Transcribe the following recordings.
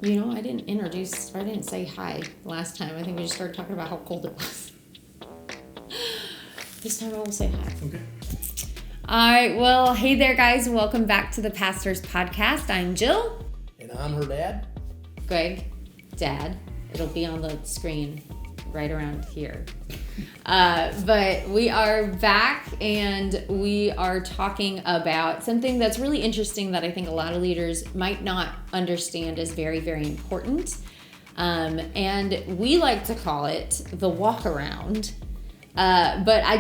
You know, I didn't say hi last time. I think we just started talking about how cold it was. This time I will say hi. Okay. All right. Well, hey there, guys. Welcome back to the Pastor's Podcast. I'm Jill. And I'm her dad. Greg. Dad. It'll be on the screen right around here. But we are back and we are talking about something that's really interesting that I think a lot of leaders might not understand is very, very important. And we like to call it the walk around. But I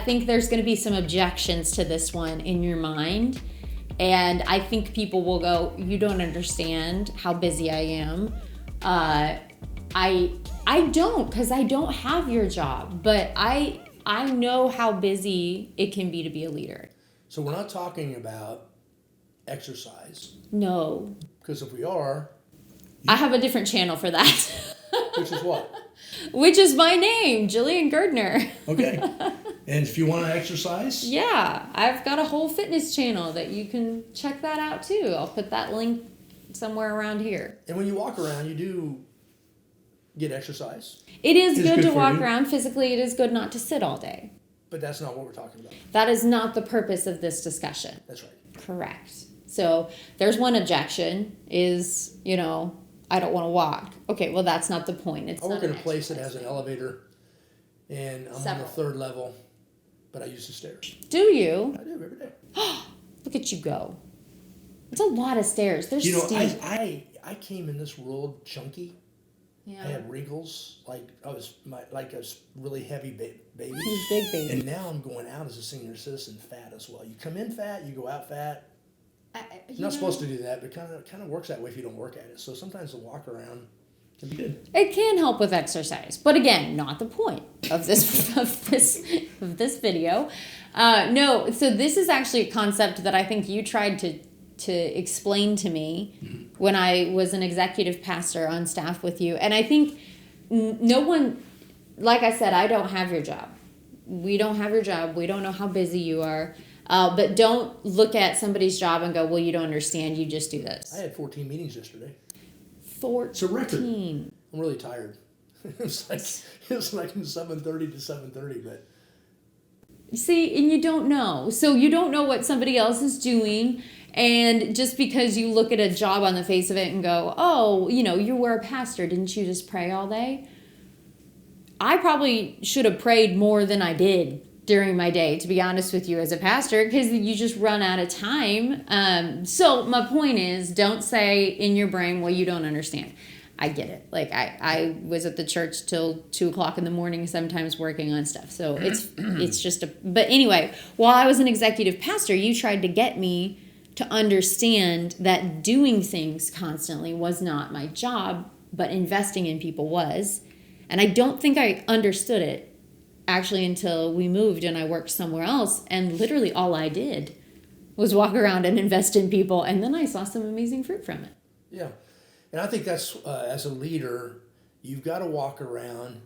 think there's going to be some objections to this one in your mind. And I think people will go, you don't understand how busy I am. I don't, because I don't have your job, but I know how busy it can be to be a leader. So we're not talking about exercise. No. Because if we are... I have a different channel for that. Which is what? Which is my name, Jillian Gardner. Okay. And if you want to exercise? Yeah, I've got a whole fitness channel that you can check that out too. I'll put that link somewhere around here. And when you walk around, you do get exercise. It is good to walk around. Physically, it is good not to sit all day. But that's not what we're talking about. That is not the purpose of this discussion. That's right. Correct. So there's one objection is, I don't want to walk. Okay, well, that's not the point. I work in a place that has an elevator, and I'm on the third level, but I use the stairs. Do you? I do every day. Look at you go. It's a lot of stairs. There's steep. I came in this world chunky. Yeah. I had wrinkles, like I was really heavy baby. He was big baby. And now I'm going out as a senior citizen fat as well. You come in fat, you go out fat. You're not supposed to do that, but kind of works that way if you don't work at it. So sometimes the walk around can be good. It can help with exercise, but again, not the point of this of this video. No, so this is actually a concept that I think you tried to explain to me when I was an executive pastor on staff with you. And I think no one, like I said, I don't have your job. We don't have your job. We don't know how busy you are. But don't look at somebody's job and go, well, you don't understand. You just do this. I had 14 meetings yesterday. 14. It's a record. I'm really tired. It was like from 7:30 to 7:30, but... See, and you don't know. So you don't know what somebody else is doing. And just because you look at a job on the face of it and go, oh, you were a pastor. Didn't you just pray all day? I probably should have prayed more than I did during my day, to be honest with you, as a pastor, because you just run out of time. So my point is, don't say in your brain, well, you don't understand. I get it. Like I was at the church till 2:00 in the morning, sometimes working on stuff. So it's just but anyway, while I was an executive pastor, you tried to get me to understand that doing things constantly was not my job, but investing in people was. And I don't think I understood it actually until we moved and I worked somewhere else. And literally all I did was walk around and invest in people. And then I saw some amazing fruit from it. Yeah. And I think that's, as a leader, you've got to walk around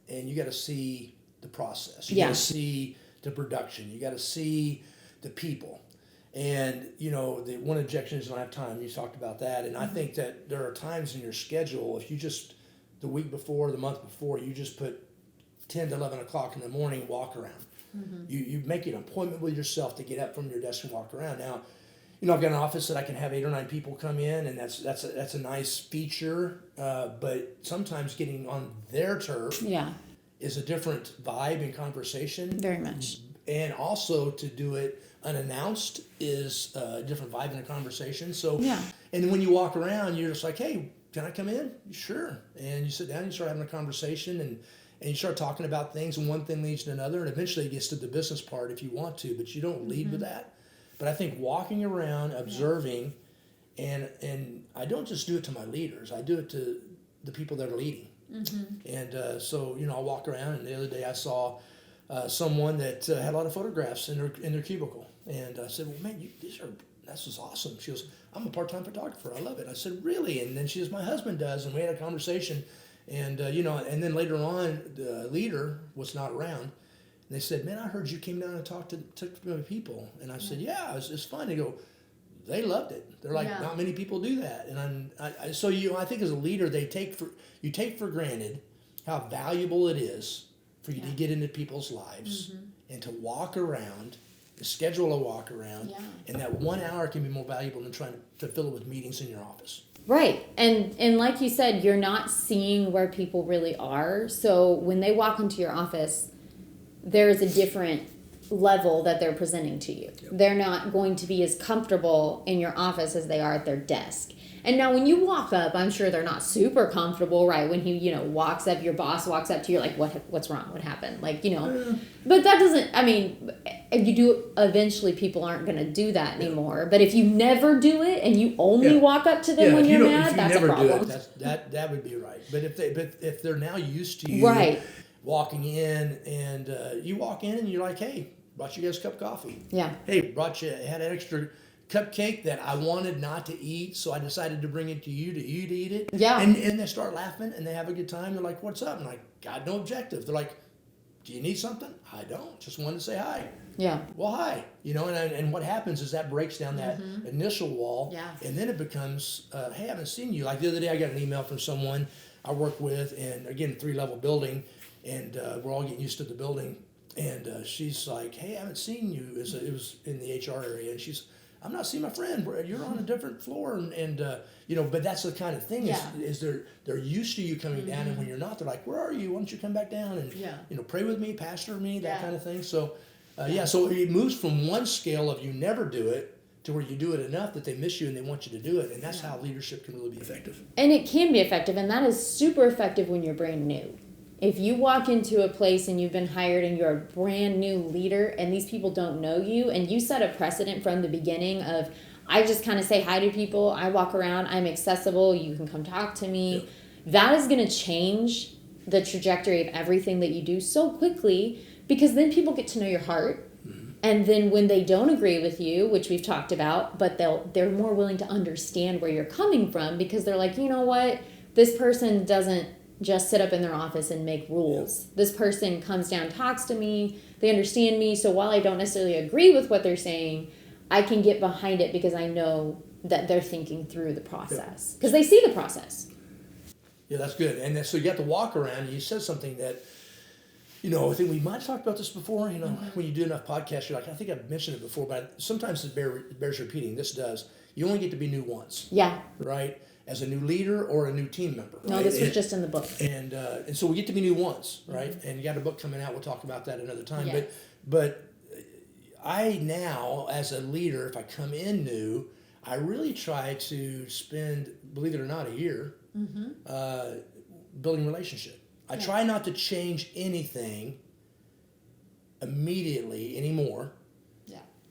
and you got to see the process. You got to see the production. You got to see the people. And, the one objection is I don't have time. You talked about that. And I think that there are times in your schedule, if you just, the week before, the month before, you just put 10 to 11 o'clock in the morning, walk around. Mm-hmm. You make an appointment with yourself to get up from your desk and walk around. Now, I've got an office that I can have 8 or 9 people come in, and that's a nice feature. But sometimes getting on their turf is a different vibe and conversation. Very much. And also to do it unannounced is a different vibe in a conversation. So, and when you walk around, you're just like, hey, can I come in? Sure. And you sit down and you start having a conversation and you start talking about things, and one thing leads to another, and eventually it gets to the business part if you want to, but you don't lead with that. But I think walking around, observing, and I don't just do it to my leaders. I do it to the people that are leading. Mm-hmm. And so, I'll walk around, and the other day I saw someone that had a lot of photographs in their cubicle. And I said, well, man, this is awesome. She goes, I'm a part-time photographer. I love it. I said, really? And then she goes, my husband does. And we had a conversation. And, and then later on, the leader was not around. And they said, man, I heard you came down and talked to people. And I said, yeah, it's fun. They go, they loved it. They're like, not many people do that. And I think as a leader, you take for granted how valuable it is for you to get into people's lives and to walk around, to schedule a walk around, and that 1 hour can be more valuable than trying to fill it with meetings in your office. Right. And like you said, you're not seeing where people really are. So when they walk into your office, there's a different level that they're presenting to you. Yep. They're not going to be as comfortable in your office as they are at their desk. And now when you walk up, I'm sure they're not super comfortable, right? When he, walks up, your boss walks up to you, like, what's wrong? What happened? Like, but that doesn't, you do, eventually people aren't going to do that anymore. But if you never do it and you only walk up to them when you're mad, that's a problem. That would be right. But if they're now used to you walking in and you walk in and you're like, hey, brought you guys a cup of coffee. Yeah. Hey, had an extra cupcake that I wanted not to eat, so I decided to bring it to you to eat it. Yeah. And they start laughing and they have a good time. They're like, what's up? And I'm like, got no objective. They're like, do you need something? I don't. Just wanted to say hi. Yeah. Well, hi. And what happens is that breaks down that initial wall. Yeah. And then it becomes, hey, I haven't seen you. Like the other day I got an email from someone I work with, and again, 3-level building, and we're all getting used to the building. And she's like, hey, I haven't seen you. It was in the HR area. And I'm not seeing my friend. You're on a different floor. But that's the kind of thing is they're used to you coming down. And when you're not, they're like, where are you? Why don't you come back down and, pray with me, pastor me, that kind of thing. So, so it moves from one scale of you never do it to where you do it enough that they miss you and they want you to do it. And that's how leadership can really be effective. And it can be effective. And that is super effective when you're brand new. If you walk into a place and you've been hired and you're a brand new leader and these people don't know you and you set a precedent from the beginning of, I just kind of say hi to people, I walk around, I'm accessible, you can come talk to me, that is going to change the trajectory of everything that you do so quickly, because then people get to know your heart. And then when they don't agree with you, which we've talked about, but they're more willing to understand where you're coming from, because they're like, you know what, this person doesn't just sit up in their office and make rules. Yep. This person comes down, talks to me, they understand me, so while I don't necessarily agree with what they're saying, I can get behind it because I know that they're thinking through the process. Because they see the process. Yeah, that's good. And so you got to walk around, and you said something that, I think we might have talked about this before, when you do enough podcasts, you're like, I think I've mentioned it before, but sometimes it bears repeating. This does. You only get to be new once. Yeah. Right? As a new leader or a new team member. Right? No, this was just in the book. And so we get to be new once, right? And you got a book coming out. We'll talk about that another time. Yes. But I now, as a leader, if I come in new, I really try to spend, believe it or not, a year building relationship. I try not to change anything immediately anymore.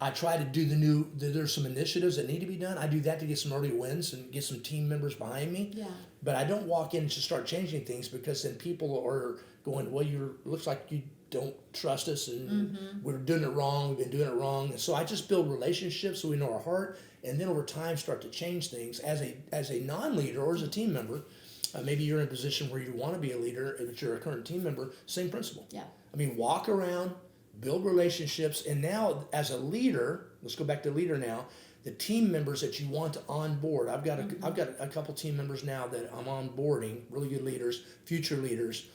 I try to do there's some initiatives that need to be done. I do that to get some early wins and get some team members behind me. Yeah. But I don't walk in and just start changing things, because then people are going, well, looks like you don't trust us and we're doing it wrong. We've been doing it wrong. And so I just build relationships so we know our heart, and then over time start to change things as a non-leader or as a team member. Maybe you're in a position where you want to be a leader, but you're a current team member, same principle. Yeah. Walk around, build relationships, and now as a leader, let's go back to leader now, the team members that you want to onboard. I've got a couple team members now that I'm onboarding, really good leaders, future leaders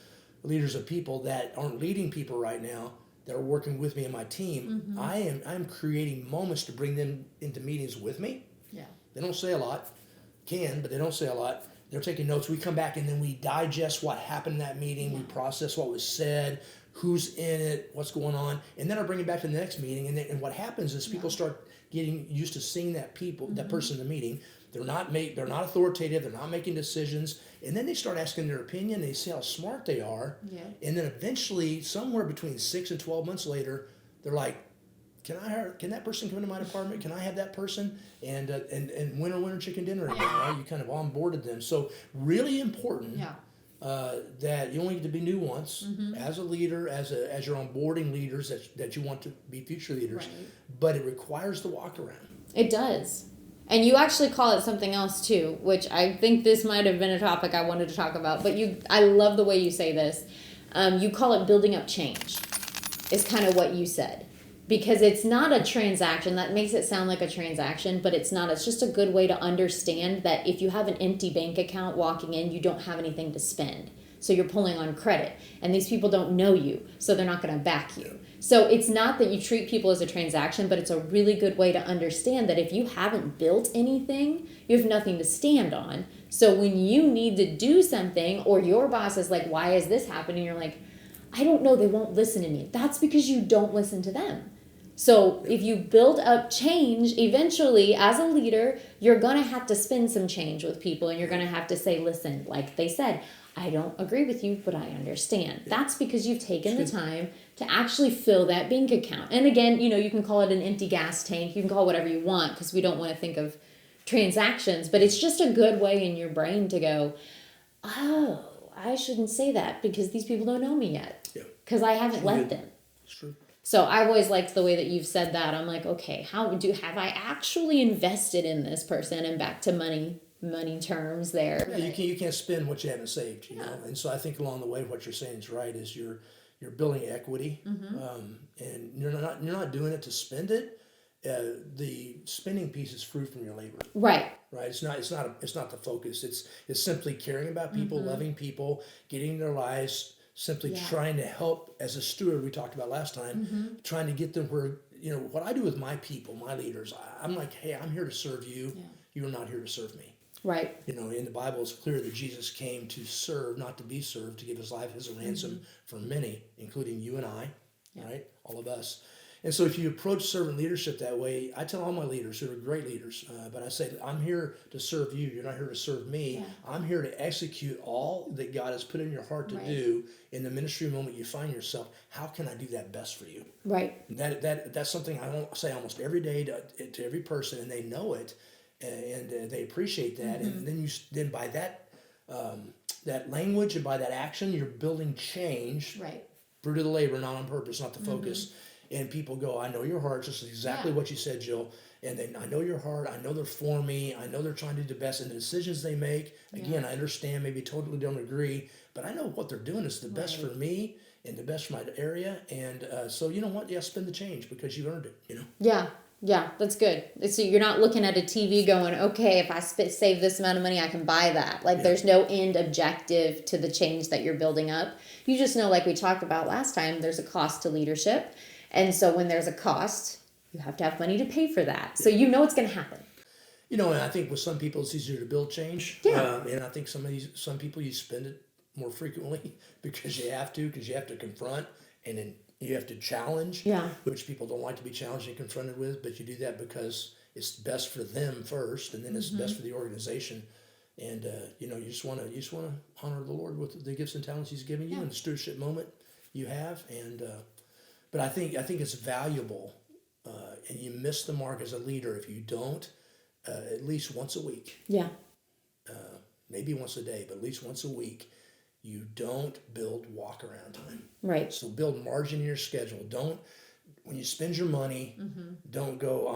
of people that aren't leading people right now, that are working with me and my team. I'm creating moments to bring them into meetings with me. Yeah. They don't say a lot, but they don't say a lot. They're taking notes. We come back and then we digest what happened in that meeting. We process what was said, who's in it, what's going on, and then I bring it back to the next meeting. And what happens is people start getting used to seeing that person in the meeting. They're not authoritative. They're not making decisions, and then they start asking their opinion. They see how smart they are, and then eventually, somewhere between 6 and 12 months later, they're like, Can that person come into my department? Can I have that person? And winner chicken dinner again, right? You kind of onboarded them. So really important. Yeah. That you only get to be new once as a leader, as you're onboarding leaders that you want to be future leaders, but it requires the walk around. It does. And you actually call it something else too, which I think this might have been a topic I wanted to talk about, but I love the way you say this. You call it building up change, is kind of what you said. because it's not a transaction. That makes it sound like a transaction, but it's not. It's just a good way to understand that if you have an empty bank account walking in, you don't have anything to spend. So you're pulling on credit, and these people don't know you, so they're not going to back you. So it's not that you treat people as a transaction, but it's a really good way to understand that if you haven't built anything, you have nothing to stand on. So when you need to do something, or your boss is like, why is this happening? You're like, I don't know, they won't listen to me. That's because you don't listen to them. So if you build up change, eventually as a leader, you're going to have to spend some change with people, and you're going to have to say, listen, like they said, I don't agree with you, but I understand. That's because you've taken the time to actually fill that bank account. And again, you can call it an empty gas tank. You can call it whatever you want, because we don't want to think of transactions, but it's just a good way in your brain to go, oh, I shouldn't say that because these people don't know me yet, because I haven't let them. It's true. So I've always liked the way that you've said that. I'm like, okay, have I actually invested in this person? And back to money terms there. Yeah, you can't spend what you haven't saved, you know. And so I think along the way, what you're saying is right. Is you're building equity, and you're not doing it to spend it. The spending piece is fruit from your labor. Right. Right. It's not the focus. It's simply caring about people, loving people, getting in their lives. Simply trying to help as a steward, we talked about last time, trying to get them where, what I do with my people, my leaders, I'm like, hey, I'm here to serve you. Yeah. You're not here to serve me. Right. In the Bible, it's clear that Jesus came to serve, not to be served, to give his life as a ransom for many, including you and I, right? All of us. And so if you approach servant leadership that way, I tell all my leaders who are great leaders, but I say, I'm here to serve you. You're not here to serve me. Yeah. I'm here to execute all that God has put in your heart to do in the ministry moment you find yourself. How can I do that best for you? Right. That's something I say almost every day to every person, and they know it, and they appreciate that. And then by that language and by that action, you're building change. Right. Fruit of the labor, not on purpose, not the focus. And people go, I know your heart, just exactly what you said, Jill. And then I know your heart. I know they're for me. I know they're trying to do the best. And the decisions they make, again, I understand, maybe totally don't agree, but I know what they're doing is the best for me and the best for my area. And so you know what? Yeah, spend the change because you earned it, Yeah. Yeah, that's good. So you're not looking at a TV going, okay, if I save this amount of money, I can buy that. Like there's no end objective to the change that you're building up. You just know, like we talked about last time, there's a cost to leadership. And so when there's a cost, you have to have money to pay for that. So you know it's going to happen. And I think with some people it's easier to build change. Yeah. And I think some people you spend it more frequently because you have to confront and then you have to challenge, which people don't like to be challenged and confronted with, but you do that because it's best for them first, and then it's best for the organization. And you just want to honor the Lord with the gifts and talents He's given you in the stewardship moment you have. And but I think it's valuable, and you miss the mark as a leader if you don't at least once a week. Yeah. Maybe once a day, but at least once a week. You don't build walk around time. Right. So build margin in your schedule. Don't, when you spend your money, don't go,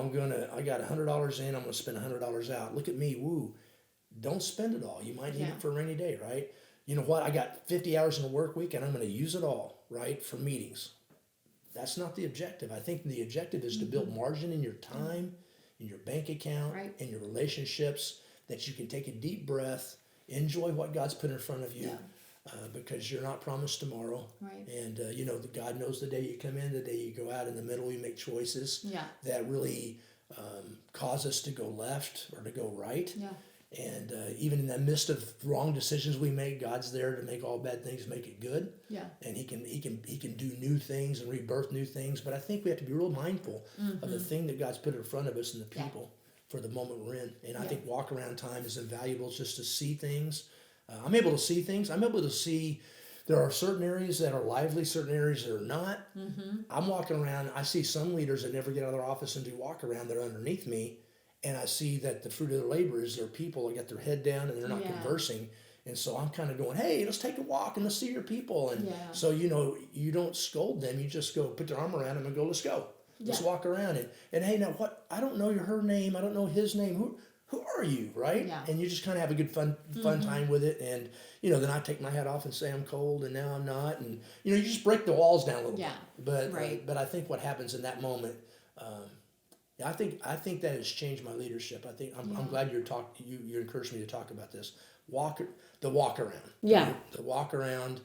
I got $100 in, I'm going to spend $100 out. Look at me, woo. Don't spend it all. You might need it for a rainy day, right? You know what? I got 50 hours in a work week and I'm going to use it all, right, for meetings. That's not the objective. I think the objective is to build margin in your time, in your bank account, in your relationships, that you can take a deep breath, enjoy what God's put in front of you. Yeah. Because you're not promised tomorrow. Right. And, God knows the day you come in, the day you go out. In the middle, we make choices that really cause us to go left or to go right. Yeah. And even in the midst of wrong decisions we make, God's there to make all bad things make it good. Yeah. And He can do new things and rebirth new things. But I think we have to be real mindful of the thing that God's put in front of us and the people for the moment we're in. And I think walk around time is invaluable just to see things. I'm able to see things. I'm able to see there are certain areas that are lively, certain areas that are not. I'm walking around. I see some leaders that never get out of their office and do walk around that are underneath me. And I see that the fruit of their labor is their people that get their head down and they're not conversing. And so I'm kind of going, hey, let's take a walk and let's see your people. And so, you don't scold them. You just go put their arm around them and go, let's go. Let's walk around. And hey, now what? I don't know her name. I don't know his name. who are you, right? Yeah. And you just kind of have a good fun time with it. And, then I take my hat off and say I'm cold and now I'm not. And, you just break the walls down a little bit. But, but I think what happens in that moment, I think that has changed my leadership. I think I'm glad you encouraged me to talk about this. The walk around. Yeah. The walk around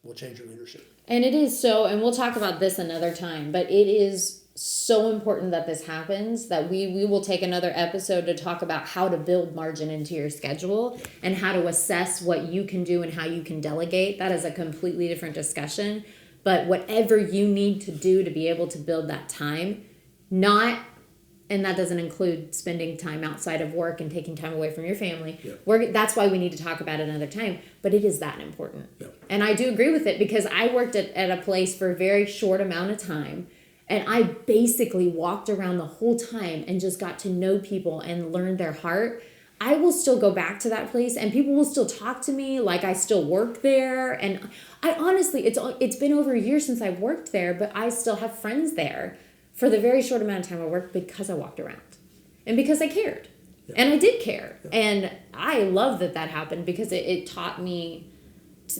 will change your leadership. And it is so, and we'll talk about this another time, but it is so important that this happens that we will take another episode to talk about how to build margin into your schedule and how to assess what you can do and how you can delegate. That is a completely different discussion. But whatever you need to do to be able to build that time, and that doesn't include spending time outside of work and taking time away from your family. Yeah. That's why we need to talk about it another time. But it is that important. Yeah. And I do agree with it because I worked at a place for a very short amount of time. And I basically walked around the whole time and just got to know people and learn their heart. I will still go back to that place and people will still talk to me like I still work there. And I honestly, it's been over a year since I've worked there, but I still have friends there for the very short amount of time I worked because I walked around and because I cared. Yeah. And I did care. Yeah. And I love that happened because it taught me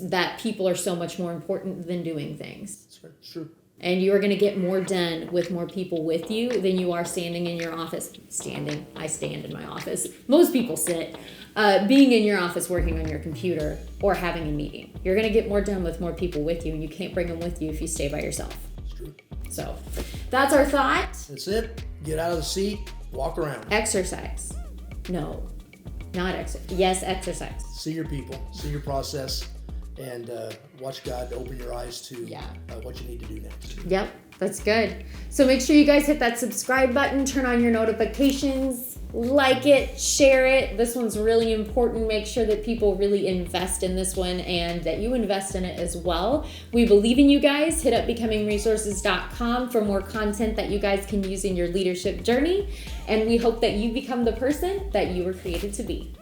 that people are so much more important than doing things. That's right. It's true. And you are going to get more done with more people with you than you are standing in your office. I stand in my office. Most people sit. Being in your office working on your computer or having a meeting. You're going to get more done with more people with you, and you can't bring them with you if you stay by yourself. It's true. So that's our thought. That's it. Get out of the seat. Walk around. Exercise. No, not exercise. Yes, exercise. See your people. See your process. And watch God open your eyes to what you need to do next. Yep, that's good. So make sure you guys hit that subscribe button, turn on your notifications, like it, share it. This one's really important. Make sure that people really invest in this one and that you invest in it as well. We believe in you guys. Hit up becomingresources.com for more content that you guys can use in your leadership journey. And we hope that you become the person that you were created to be.